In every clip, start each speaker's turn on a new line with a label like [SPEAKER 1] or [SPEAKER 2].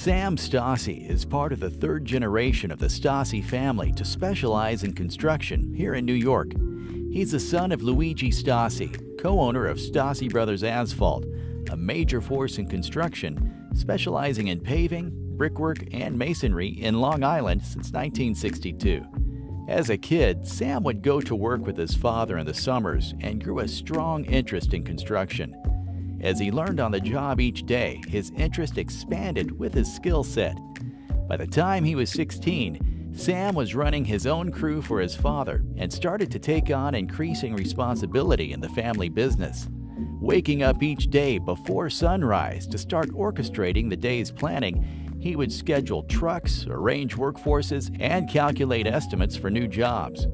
[SPEAKER 1] Sam Stasi is part of the third generation of the Stasi family to specialize in construction here in New York. He's the son of Luigi Stasi, co-owner of Stasi Brothers Asphalt, a major force in construction, specializing in paving, brickwork, and masonry in Long Island since 1962. As a kid, Sam would go to work with his father in the summers and grew a strong interest in construction. As he learned on the job each day, his interest expanded with his skill set. By the time he was 16, Sam was running his own crew for his father and started to take on increasing responsibility in the family business. Waking up each day before sunrise to start orchestrating the day's planning, he would schedule trucks, arrange workforces, and calculate estimates for new jobs.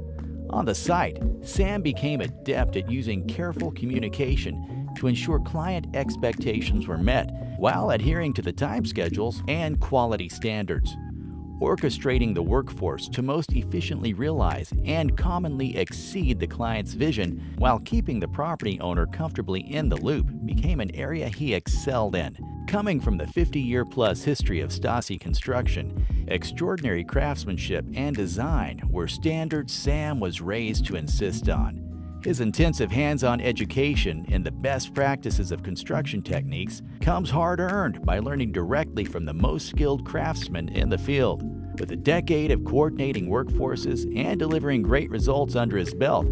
[SPEAKER 1] On the site, Sam became adept at using careful communication to ensure client expectations were met while adhering to the time schedules and quality standards. Orchestrating the workforce to most efficiently realize and commonly exceed the client's vision while keeping the property owner comfortably in the loop became an area he excelled in. Coming from the 50-year-plus history of Stasi construction, extraordinary craftsmanship and design were standards Sam was raised to insist on. His intensive hands-on education in the best practices of construction techniques comes hard-earned by learning directly from the most skilled craftsmen in the field. With a decade of coordinating workforces and delivering great results under his belt,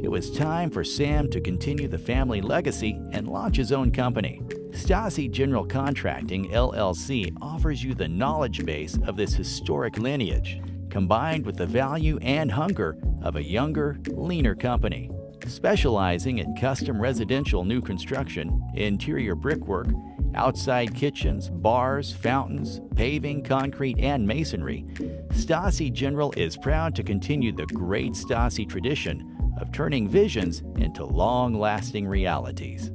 [SPEAKER 1] it was time for Sam to continue the family legacy and launch his own company. Stasi General Contracting, LLC offers you the knowledge base of this historic lineage, combined with the value and hunger of a younger, leaner company. Specializing in custom residential new construction, interior brickwork, outside kitchens, bars, fountains, paving, concrete, and masonry, Stasi General is proud to continue the great Stasi tradition of turning visions into long-lasting realities.